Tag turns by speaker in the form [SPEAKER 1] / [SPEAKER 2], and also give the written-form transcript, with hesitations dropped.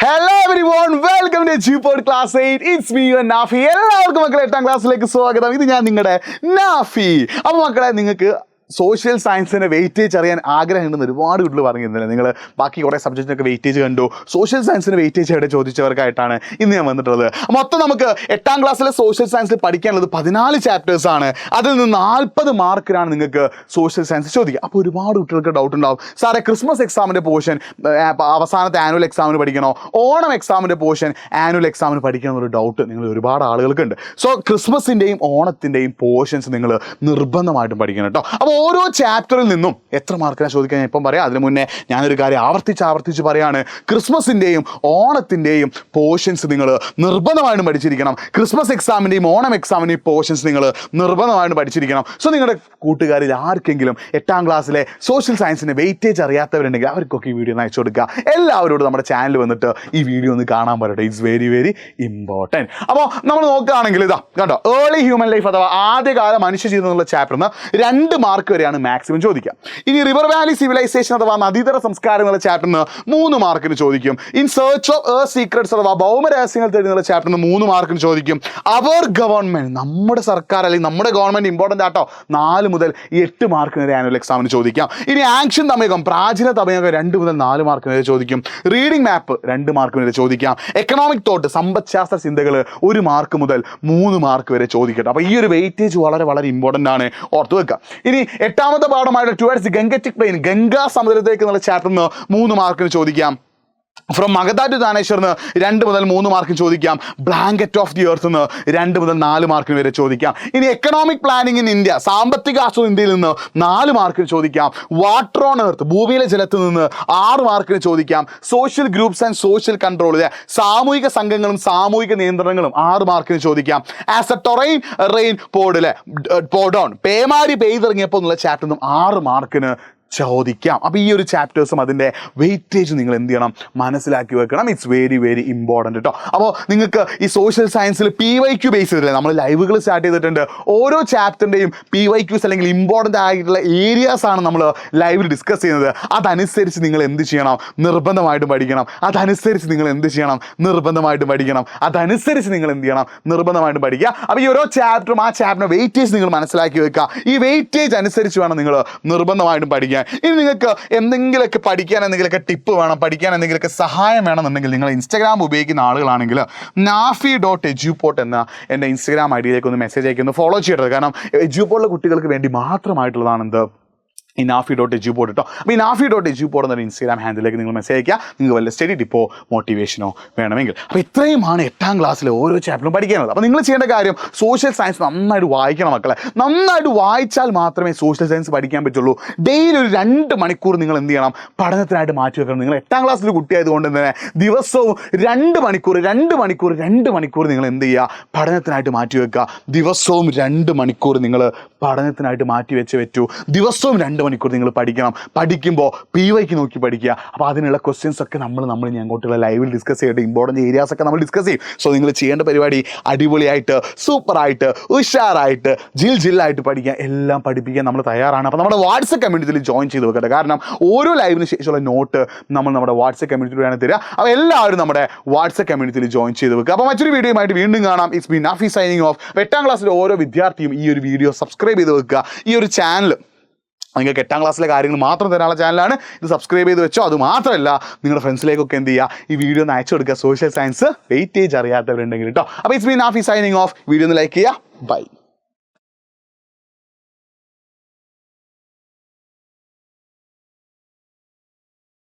[SPEAKER 1] Hello everyone, welcome to G-Pod Class 8. It's me, your Nafi. എല്ലാവർക്കും മക്കളെ 8ാം ക്ലാസ്സിലേക്ക് സ്വാഗതം. ഇത് ഞാൻ നിങ്ങളുടെ നാഫി. അപ്പോൾ മക്കളെ നിങ്ങൾക്ക് സോഷ്യൽ സയൻസിൻ്റെ വെയിറ്റേജ് അറിയാൻ ആഗ്രഹമുണ്ടെന്ന് ഒരുപാട് കുട്ടികൾ പറഞ്ഞിരുന്നില്ല. നിങ്ങൾ ബാക്കി കുറേ സബ്ജക്റ്റിനൊക്കെ വെയിറ്റേജ് കണ്ടു. സോഷ്യൽ സയൻസിന് വെയിറ്റേജ് എവിടെ ചോദിച്ചവർക്കായിട്ടാണ് ഇന്ന് ഞാൻ വന്നിട്ടുള്ളത്. മൊത്തം നമുക്ക് 8ാം ക്ലാസ്സിലെ സോഷ്യൽ സയൻസിൽ പഠിക്കാനുള്ളത് 14 ചാപ്റ്റേഴ്സാണ്. അതിൽ നിന്ന് 40 മാർക്കിനാണ് നിങ്ങൾക്ക് സോഷ്യൽ സയൻസ് ചോദിക്കുക. അപ്പോൾ ഒരുപാട് കുട്ടികൾക്ക് ഡൗട്ട് ഉണ്ടാവും, സാറേ ക്രിസ്മസ് എക്സാമിൻ്റെ പോർഷൻ അവസാനത്തെ ആനുവൽ എക്സാമിന് പഠിക്കണോ, ഓണം എക്സാമിൻ്റെ പോർഷൻ ആനുവൽ എക്സാമിന് പഠിക്കണം എന്നൊരു ഡൗട്ട് നിങ്ങൾ ഒരുപാട് ആളുകൾക്കുണ്ട്. സോ ക്രിസ്മസിൻ്റെയും ഓണത്തിൻ്റെയും പോർഷൻസ് നിങ്ങൾ നിർബന്ധമായിട്ടും പഠിക്കണം കേട്ടോ. അപ്പോൾ ഓരോ ചാപ്റ്ററിൽ നിന്നും എത്ര മാർക്കിനാണ് ചോദിക്കാൻ ഞാൻ ഇപ്പം പറയാം. അതിന് മുന്നേ ഞാനൊരു കാര്യം ആവർത്തിച്ച് പറയാണ്, ക്രിസ്മസിൻ്റെയും ഓണത്തിൻ്റെയും പോർഷൻസ് നിങ്ങൾ നിർബന്ധമായിട്ടും പഠിച്ചിരിക്കണം. ക്രിസ്മസ് എക്സാമിൻ്റെയും ഓണം എക്സാമിൻ്റെയും പോർഷൻസ് നിങ്ങൾ നിർബന്ധമായിട്ടും പഠിച്ചിരിക്കണം. സോ നിങ്ങളുടെ കൂട്ടുകാരിൽ ആർക്കെങ്കിലും 8ാം ക്ലാസ്സിലെ സോഷ്യൽ സയൻസിൻ്റെ വെയിറ്റേജ് അറിയാത്തവരുണ്ടെങ്കിൽ അവർക്കൊക്കെ ഈ വീഡിയോ ഒന്ന് അയച്ചു കൊടുക്കുക. എല്ലാവരോടും നമ്മുടെ ചാനൽ വന്നിട്ട് ഈ വീഡിയോ ഒന്ന് കാണാൻ പറയട്ടെ. It's very very important. അപ്പോൾ നമ്മൾ നോക്കുകയാണെങ്കിൽ ഇതാ കണ്ടോ, ഏർലി ഹ്യൂമൻ ലൈഫ് അഥവാ ആദ്യകാല മനുഷ്യജീവിതം എന്നുള്ള ചാപ്റ്ററിന് 2 മാർക്ക് വരെയാണ് മാക്സിമം ചോദിക്കുക. ഇനി റിവർ വാലി സിവിലൈസേഷൻ അഥവാ നദീതര സംസ്കാരം എന്നുള്ള ചാപ്റ്ററിന് 3 മാർക്കിന് ചോദിക്കും. In search of earth secrets അഥവാ ഭൗമരഹസ്യങ്ങൾ തേടുന്ന ചാപ്റ്ററിന് 3 മാർക്കിന് ചോദിക്കും. അവർ ഗവൺമെന്റ്, നമ്മുടെ സർക്കാർ അല്ലെങ്കിൽ നമ്മുടെ ഗവൺമെന്റ് ഇമ്പോർട്ടൻ്റ് ആട്ടോ, 4 മുതൽ 8 മാർക്കിന് വരെ ആനുവൽ എക്സാമിന് ചോദിക്കാം. ഇനി ആൻഷ്യൻ തമയകം, പ്രാചീന തമയകം 2 മുതൽ 4 മാർക്കിന് വരെ ചോദിക്കും. റീഡിംഗ് മാപ്പ് 2 മാർക്കിന് വരെ ചോദിക്കാം. എക്കണോമിക് തോട്ട്, സമ്പദ്ശാസ്ത്ര ചിന്തകൾ 1 മാർക്ക് മുതൽ 3 മാർക്ക് വരെ ചോദിക്കട്ടെ. അപ്പോൾ ഈ ഒരു വെയിറ്റേജ് വളരെ വളരെ ഇമ്പോർട്ടൻ്റ് ആണ്, ഓർത്ത് വെക്കുക. ഇനി 8ാമത്തെ പാഠമായിട്ട് ടുവേർഡ്സ് ഗംഗറ്റിക് പ്ലെയിൻ, ഗംഗാ സമുദ്രത്തേക്ക് എന്നുള്ള ചാപ്റ്ററിന് 3 മാർക്കിന് ചോദിക്കാം. ഫ്രം മഗധ ടു താനേശ്വറിന് 2 മുതൽ 3 മാർക്കിന് ചോദിക്കാം. ബ്ലാങ്കറ്റ് ഓഫ് ദി എർത്ത് 2 മുതൽ 4 മാർക്കിന് വരെ ചോദിക്കാം. ഇനി എക്കണോമിക് പ്ലാനിങ് ഇൻ ഇന്ത്യ, സാമ്പത്തിക ആസൂത്രണം ഇന്ത്യയിൽ നിന്ന് 4 മാർക്കിന് ചോദിക്കാം. വാട്ടർ ഓൺ എർത്ത്, ഭൂമിയിലെ ജലത്തിൽ നിന്ന് 6 മാർക്കിന് ചോദിക്കാം. Social groups and social control, സാമൂഹിക സംഘങ്ങളും സാമൂഹിക നിയന്ത്രണങ്ങളും 6 മാർക്കിന് ചോദിക്കാം. ആസ് എ ടൊറൈൻ റെയിൻ പോഡിലെ പോഡോൺ, പേമാരി പെയ്തിറങ്ങിയപ്പോൾ എന്നുള്ള ചാപ്റ്ററിനും 6 മാർക്കിന് ചോദിക്കാം. അപ്പോൾ ഈ ഒരു ചാപ്റ്റേഴ്സും അതിൻ്റെ വെയിറ്റേജ് നിങ്ങൾ എന്ത് ചെയ്യണം, മനസ്സിലാക്കി വെക്കണം. ഇറ്റ്സ് വെരി വെരി ഇമ്പോർട്ടൻ്റ് കേട്ടോ. അപ്പോൾ നിങ്ങൾക്ക് ഈ സോഷ്യൽ സയൻസിൽ PYQ ബേസ് ചെയ്തിട്ടില്ലേ, നമ്മൾ ലൈവുകൾ സ്റ്റാർട്ട് ചെയ്തിട്ടുണ്ട്. ഓരോ ചാപ്റ്ററിൻ്റെയും PYQs അല്ലെങ്കിൽ ഇമ്പോർട്ടൻ്റ് ആയിട്ടുള്ള ഏരിയാസ് ആണ് നമ്മൾ ലൈവിൽ ഡിസ്കസ് ചെയ്യുന്നത്. അതനുസരിച്ച് നിങ്ങൾ എന്ത് ചെയ്യണം, നിർബന്ധമായിട്ടും പഠിക്കണം. അതനുസരിച്ച് നിങ്ങൾ എന്ത് ചെയ്യണം, നിർബന്ധമായിട്ടും പഠിക്കണം. അതനുസരിച്ച് നിങ്ങൾ എന്ത് ചെയ്യണം, നിർബന്ധമായിട്ടും പഠിക്കുക. അപ്പോൾ ഈ ഓരോ ചാപ്റ്ററും ആ ചാപ്റ്ററിൻ്റെ വെയിറ്റേജ് നിങ്ങൾ മനസ്സിലാക്കി വെക്കുക. ഈ വെയിറ്റേജ് അനുസരിച്ച് വേണം നിങ്ങൾ നിർബന്ധമായിട്ടും പഠിക്കാൻ. ഇനി നിങ്ങൾക്ക് എന്തെങ്കിലുമൊക്കെ പഠിക്കാൻ എന്തെങ്കിലുമൊക്കെ ടിപ്പ് വേണം, പഠിക്കാൻ എന്തെങ്കിലുമൊക്കെ സഹായം വേണമെന്നുണ്ടെങ്കിൽ നിങ്ങൾ ഇൻസ്റ്റാഗ്രാം ഉപയോഗിക്കുന്ന ആളുകളാണെങ്കിൽ nafi.eduport എന്ന എൻ്റെ ഇൻസ്റ്റാഗ്രാം ഐഡിയിലേക്ക് ഒന്ന് മെസ്സേജ് അയക്കുന്നു, ഫോളോ ചെയ്യരുത്. കാരണം എഡ്യൂപോർട്ടിലെ കുട്ടികൾക്ക് വേണ്ടി മാത്രമായിട്ടുള്ളതാണ് എന്ത്, ഈ nafi.eduport കേട്ടോ. അപ്പോൾ ഈ nafi.eduport എന്നൊരു ഇൻസ്റ്റാഗ്രാം ഹാൻഡിലേക്ക് നിങ്ങൾ മെസ്സേജ് അയക്കുക, നിങ്ങൾക്ക് വല്ല സ്റ്റഡി ടിപ്പോ മോട്ടിവേഷനോ വേണമെങ്കിൽ. അപ്പോൾ ഇത്രയുമാണ് 8ാം ക്ലാസ്സിലെ ഓരോ ചാപ്റ്ററും പഠിക്കാനുള്ളത്. അപ്പോൾ നിങ്ങൾ ചെയ്യേണ്ട കാര്യം, സോഷ്യൽ സയൻസ് നന്നായിട്ട് വായിക്കണം മക്കളെ. നന്നായിട്ട് വായിച്ചാൽ മാത്രമേ സോഷ്യൽ സയൻസ് പഠിക്കാൻ പറ്റുള്ളൂ. ഡെയിലി ഒരു 2 മണിക്കൂർ നിങ്ങൾ എന്ത് ചെയ്യണം, പഠനത്തിനായിട്ട് മാറ്റി വെക്കണം. നിങ്ങൾ 8ാം ക്ലാസ്സിൽ കുട്ടിയായതുകൊണ്ട് തന്നെ ദിവസവും 2 മണിക്കൂർ നിങ്ങൾ എന്ത് ചെയ്യുക, പഠനത്തിനായിട്ട് മാറ്റി വെക്കുക. ദിവസവും 2 മണിക്കൂർ നിങ്ങൾ പഠനത്തിനായിട്ട് മാറ്റി വെച്ച് പറ്റൂ. ദിവസവും 2 മണിക്കൂർ നിങ്ങൾ പഠിക്കണം. പഠിക്കുമ്പോൾ PYQ നോക്കി പഠിക്കുക. അപ്പോൾ അതിനുള്ള ക്വസ്റ്റ്യൻസ് ഒക്കെ നമ്മൾ അങ്ങോട്ടുള്ള ലൈവിൽ ഡിസ്കസ് ചെയ്തിട്ട് ഇമ്പോർട്ടൻറ്റ് ഏരിയാസ് ഒക്കെ നമ്മൾ ഡിസ്കസ് ചെയ്യും. സോ നിങ്ങൾ ചെയ്യേണ്ട പരിപാടി അടിപൊളിയായിട്ട്, സൂപ്പറായിട്ട്, ഉഷാറായിട്ട്, ജില്ലായിട്ട് പഠിക്കാൻ, എല്ലാം പഠിപ്പിക്കാൻ നമ്മൾ തയ്യാറാണ്. അപ്പോൾ നമ്മുടെ വാട്സപ്പ് കമ്മ്യൂണിറ്റിയിൽ ജോയിൻ ചെയ്ത് വെക്കട്ടെ. കാരണം ഓരോ ലൈവിന് ശേഷമുള്ള നോട്ട് നമ്മൾ നമ്മുടെ വാട്സപ്പ് കമ്മ്യൂണിറ്റിയിലാണ് തരിക. അപ്പോൾ എല്ലാവരും നമ്മുടെ വാട്സപ്പ് കമ്മ്യൂണിറ്റിയിൽ ജോയിൻ ചെയ്ത് വെക്കുക. അപ്പോൾ മറ്റൊരു വീഡിയോയുമായിട്ട് വീണ്ടും കാണാം. It's been Nafi signing off. 8ാം ക്ലാസ്സിലെ ഓരോ വിദ്യാർത്ഥിയും ഈ ഒരു വീഡിയോ സബ്സ്ക്രൈബ് ചെയ്ത് വെക്കുക. ഈ ഒരു ചാനൽ നിങ്ങൾക്ക് 8ാം ക്ലാസ്സിലെ കാര്യങ്ങൾ മാത്രം തരാനുള്ള ചാനലാണ്. ഇത് സബ്സ്ക്രൈബ് ചെയ്ത് വെച്ചോ. അത് മാത്രമല്ല, നിങ്ങളുടെ ഫ്രണ്ട്സിലേക്കൊക്കെ എന്ത് ചെയ്യുക, ഈ വീഡിയോ ഒന്ന് അയച്ചു കൊടുക്കുക. സോഷ്യൽ സയൻസ് വെയിറ്റേജ് അറിയാത്തവരുണ്ടെങ്കിൽ കേട്ടോ. അപ്പോൾ it's been Nafi signing off. Video ഒന്ന് ലൈക്ക് ചെയ്യുക. ബൈ.